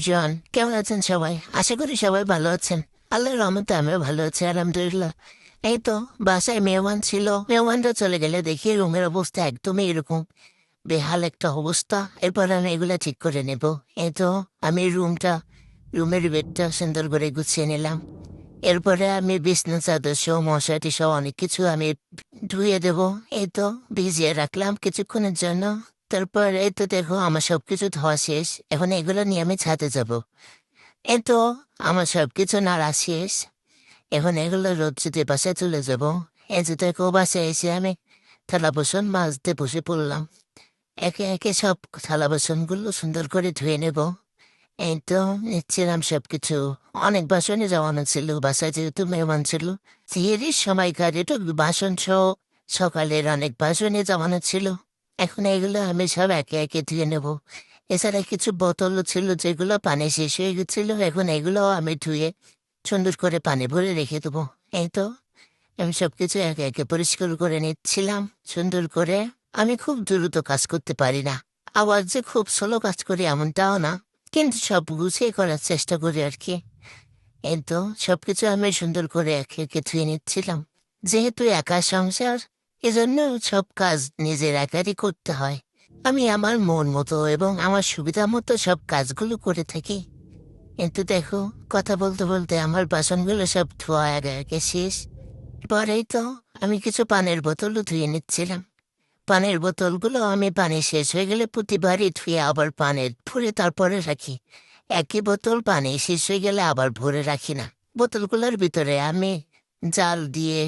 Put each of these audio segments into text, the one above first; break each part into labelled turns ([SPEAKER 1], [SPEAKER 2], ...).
[SPEAKER 1] জন কেমন আছেন সবাই? আশা করি সবাই ভালো আছেন। আল্লাহর রহমতে আমিও ভালো আছি, আলহামদুলিল্লাহ। এই তো বাসায় মেহমান ছিল, মেহমানরা চলে গেলে দেখি রুমের অবস্থা একদমই এরকম বেহাল একটা অবস্থা। এরপর আমি এগুলা ঠিক করে নেব। এই তো আমি রুমের বেডটা সুন্দর করে গুছিয়ে নিলাম। এরপরে আমি বিছনা চাদর সহ মশারি সহ অনেক কিছু আমি ধুয়ে দেব। এই তো ভিজিয়ে রাখলাম কিছুক্ষণের জন্য। তারপর এই তো দেখো আমার সবকিছু ধোয়া শেষ, এখন এগুলো নিয়ে আমি ছাদে যাব। এই তো আমার সবকিছু নাড়া শেষ, এখন এগুলো রোদ্রে বাসায় চলে যাব। এই যে দেখো বাসায় এসে আমি থালা বাসন মাজতে বসে পড়লাম। একে একে সব থালা বাসনগুলো সুন্দর করে ধুয়ে নেব। এই তো নিচ্ছিলাম সবকিছু। অনেক বাসনে জমানো ছিল, বাসায় যেহেতু মেহমান ছিল সিঁড়ির সময়কার একটু বাসন সহ সকালের অনেক বাসনে জমানো ছিল। এখন এগুলো আমি সব একে একে ধুয়ে নেব। এছাড়া কিছু বোতলও ছিল যেগুলো পানি শেষ হয়ে গেছিল, এখন এগুলো আমি ধুয়ে সুন্দর করে পানি ভরে রেখে দেবো। এই তো আমি সবকিছু একে একে পরিষ্কার করে নিচ্ছিলাম সুন্দর করে। আমি খুব দ্রুত কাজ করতে পারি না, আবার যে খুব স্লো কাজ করি এমনটাও না, কিন্তু সব গুছিয়ে করার চেষ্টা করি আর কি। এই তো সবকিছু আমি সুন্দর করে একে একে ধুয়ে নিচ্ছিলাম। যেহেতু একা সংসার, এজন্য সব কাজ নিজের একারই করতে হয়। আমি আমার মন মতো এবং আমার সুবিধা মতো সব কাজগুলো করে থাকি। কিন্তু দেখো, কথা বলতে বলতে আমার বাসনগুলো সব ধোয়া একে একে শেষ। পরেই তো আমি কিছু পানির বোতলও ধুয়ে নিচ্ছিলাম। পানির বোতলগুলো আমি পানি শেষ হয়ে গেলে প্রতিবারই ধুয়ে আবার পানির ভরে তারপরে রাখি। একই বোতল পানি শেষ হয়ে গেলে আবার ভরে রাখি না। বোতলগুলোর ভিতরে আমি জাল দিয়ে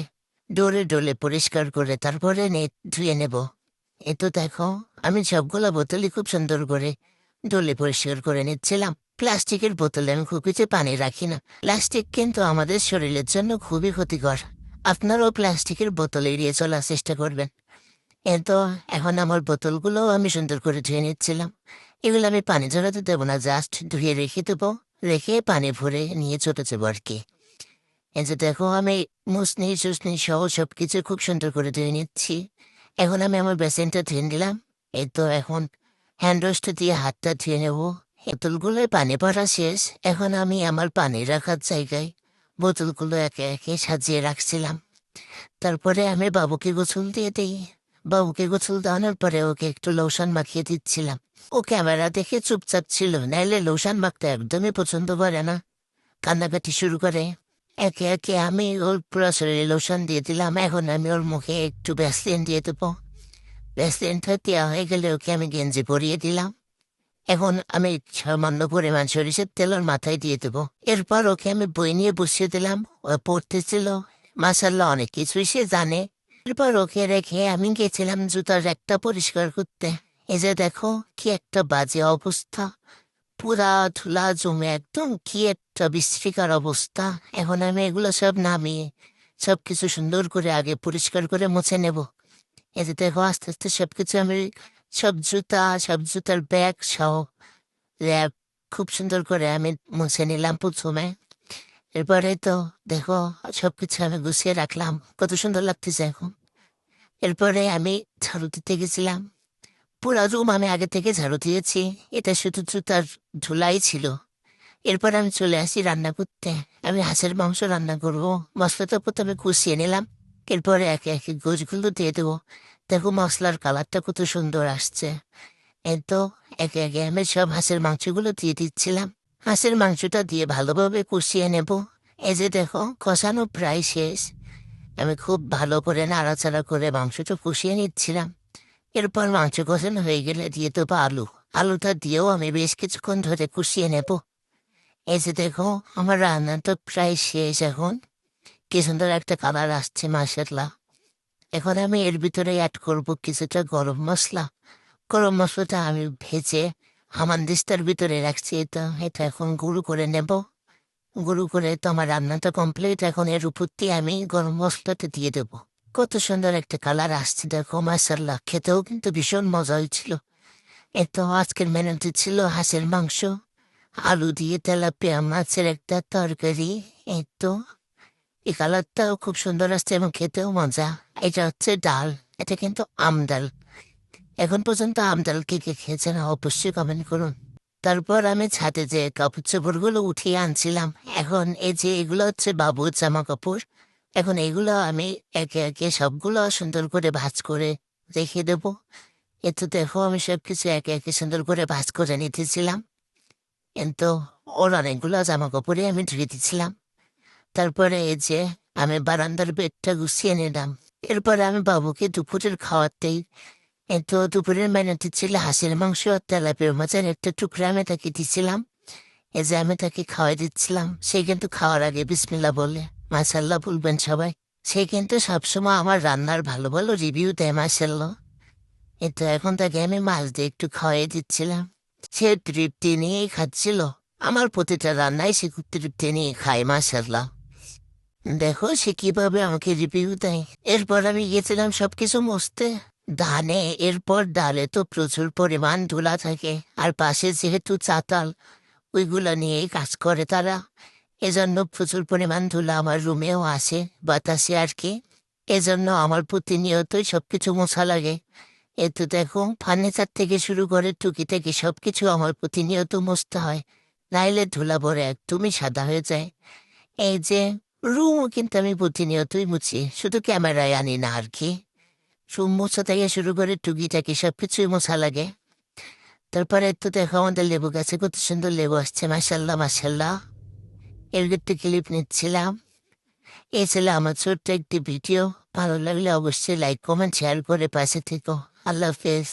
[SPEAKER 1] ডোলে ডোলে পরিষ্কার করে তারপরে ধুয়ে নেব। এ তো দেখো, আমি সবগুলো বোতলই খুব সুন্দর করে ডোলে পরিষ্কার করে নিচ্ছিলাম। প্লাস্টিকের বোতলে আমি খুব কিছু পানি রাখি না। প্লাস্টিক কিন্তু আমাদের শরীরের জন্য খুবই ক্ষতিকর। আপনারাও প্লাস্টিকের বোতল এড়িয়ে চলার চেষ্টা করবেন। তো এখন আমার বোতলগুলো আমি সুন্দর করে ধুয়ে নিচ্ছিলাম। এগুলো আমি পানি ঝরাতে দেবো না, জাস্ট ধুয়ে রেখে দেবো। রেখে পানি ভরে নিয়ে চলে যাবো আর কি। এই যে দেখো, আমি মুসনি সুসনি সহ সবকিছু খুব সুন্দর করে ধুয়ে নিচ্ছি। এখন আমি আমার বেসিনটা ধুয়ে নিলাম। এই তো এখন হ্যান্ড ওয়াশটা দিয়ে হাতটা ধুয়ে নেবো। বোতলগুলোয় পানি ভরা শেষ, এখন আমি আমার পানি রাখার জায়গায় বোতলগুলো একে একে সাজিয়ে রাখছিলাম। তারপরে আমি বাবুকে গোসল দিয়ে দিই। বাবুকে গোসল দেওয়ানোর পরে ওকে একটু লোশন মাখিয়ে দিচ্ছিলাম। ও ক্যামেরা দেখে চুপচাপ ছিল, নাইলে লোশন মাখতে একদমই পছন্দ করে না, কান্নাকাটি শুরু করে। একে একে আমি ওর পুরো শরীরে লোশন দিয়ে দিলাম। এখন আমি ওর মুখে একটু ভ্যাসলিন দিয়ে দেবো। ভ্যাসলিনটা দেওয়া হয়ে গেলে ওকে আমি গেঞ্জি পরিয়ে দিলাম। এখন আমি সামান্য পরিমাণ সরিষার তেল ওর মাথায় দিয়ে দেবো। এরপর ওকে আমি বই নিয়ে বসিয়ে দিলাম। ও পড়তেছিল, মাসাল্লাহ অনেক কিছুই সে জানে। এরপর ওকে রেখে আমি গেছিলাম জুতার একটা পরিষ্কার করতে। এই যে দেখো কি একটা বাজে অবস্থা, পুরা ধুলা জমে একদম কি একটা বিশ্রীকার অবস্থা। এখন আমি এগুলো সব নামিয়ে সবকিছু সুন্দর করে আগে পরিষ্কার করে মুছে নেব। এই যে দেখো আস্তে আস্তে সবকিছু আমি সব জুতার ব্যাগ সহ র্যাপ খুব সুন্দর করে আমি মুছে নিলাম প্রথমে। এরপরে তো দেখো সবকিছু আমি গুছিয়ে রাখলাম, কত সুন্দর লাগতেছে এখন। এরপরে আমি ঝাড়ু দিতে গেছিলাম। পুরো রুম আমি আগে থেকে ঝাড়ু দিয়েছি, এটা শুধু জুতার ধুলাই ছিল। এরপর আমি চলে আসি রান্না করতে। আমি হাঁসের মাংস রান্না করব। মশলাটা প্রথমে কষিয়ে নিলাম, এরপরে একে একে গোছগুলো দিয়ে দেবো। দেখো মশলার কালারটা কত সুন্দর আসছে। এই তো একে একে আমি সব হাঁসের মাংসগুলো দিয়ে দিচ্ছিলাম। হাঁসের মাংসটা দিয়ে ভালোভাবে কষিয়ে নেব। এই যে দেখো কষানো প্রায় শেষ। আমি খুব ভালো করে নাড়াচাড়া করে মাংসটা কষিয়ে নিচ্ছিলাম। এরপর মাংস কষানো হয়ে গেলে দিয়ে দেবো আলু। আলুটা দিয়েও আমি বেশ কিছুক্ষণ ধরে কষিয়ে নেব। এই যে দেখো আমার রান্না তো প্রায় শেষ এখন। কি সুন্দর একটা কালার আসছে মাশাআল্লাহ। এখন আমি এর ভিতরে অ্যাড করব কিছুটা গরম মশলা। গরম মশলাটা আমি ভেজে হামানদিস্তার ভিতরে রাখছি, এটা এটা এখন গুঁড়ো করে নেব। গুঁড়ো করে তো আমার রান্নাটা কমপ্লিট। এখন এর উপর দিয়ে আমি গরম মশলাটা দিয়ে দেবো। কত সুন্দর একটা কালার আসছে দেখো মাশাআল্লাহ, খেতেও কিন্তু ভীষণ মজা হয়েছিল। এতো আজকের মেনুতে ছিল হাঁসের মাংস, আলু দিয়ে তেলাপিয়া মাছের একটা তরকারি। এই তো এই কালারটাও খুব সুন্দর আসছে এবং খেতেও মজা। এটা হচ্ছে ডাল, এটা কিন্তু আমডাল। এখন পর্যন্ত আমডাল কে কে খেয়েছেন অবশ্যই কমেন্ট করুন। তারপর আমি ছাদে যে কাপড় চোপড়গুলো উঠিয়ে আনছিলাম। এখন এই যে এগুলো হচ্ছে বাবুর জামা কাপড়। এখন এগুলো আমি একে একে সবগুলো সুন্দর করে ভাঁজ করে রেখে দেবো। এতো দেখো আমি সবকিছু একে একে সুন্দর করে ভাঁজ করে নিতেছিলাম। কিন্তু ওর অনেকগুলো জামা কাপড়ে আমি ধুয়ে দিচ্ছিলাম। তারপরে এই যে আমি বারান্দার বেডটা গুছিয়ে নিলাম। এরপরে আমি বাবুকে দুপুরের খাওয়াতেই তো দুপুরের মেনুতে ছিল হাঁসের মাংস আর তেলাপিয়ার মাছের একটা টুকরা আমি তাকে দিচ্ছিলাম। এই যে আমি তাকে খাওয়াই দিচ্ছিলাম, সে কিন্তু খাওয়ার আগে বিসমিল্লাহ বলে মাশাল্লাহ বলবেন সবাই। সে কিন্তু সবসময় আমার রান্নার ভালো ভালো রিভিউ দেয় মাশাল্লাহ। কিন্তু এখন তাকে আমি মাছ দিয়ে একটু খাওয়াই দিচ্ছিলাম। সে তৃপ্তি নিয়েই খাচ্ছিল। আমার প্রতিটা রান্নায় সে খুব তৃপ্তি নিয়ে খায় মাশাল্লাহ। দেখো সে কিভাবে আমাকে রিভিউ দেয়। এরপর আমি গেছিলাম সবকিছু মুছতে ধানে। এরপর ডালে তো প্রচুর পরিমাণ ধুলা থাকে, আর পাশে যেহেতু চাতাল, ওইগুলো নিয়েই কাজ করে তারা। এজন্য প্রচুর পরিমাণ ধুলা আমার রুমেও আসে, বাতাসে আর কি। এজন্য আমার প্রতিনিয়তই সবকিছু মোছা লাগে। তো দেখো ফার্নিচার থেকে শুরু করে টুকি থেকে সবকিছু আমার প্রতিনিয়ত মুছতে হয়, নাইলে ধুলা ভরে একদমই সাদা হয়ে যায়। এই যে রুমও কিন্তু আমি প্রতিনিয়তই মুছি, শুধু ক্যামেরায় আনি না আর কি। রুম মোছা থেকে শুরু করে টুকিটাকি সবকিছুই মোছা লাগে। তারপরে তো দেখো আমাদের লেবু গাছে কত সুন্দর লেবু আসছে মাসাল্লাহ মাসাল্লাহ। এর একটু ক্লিপ নিচ্ছিলাম। এই ছিল আমার ছোট্ট একটি ভিডিও। ভালো লাগলে অবশ্যই লাইক কমেন্ট শেয়ার করে পাশে থেকো। আল্লাহ হাফেজ।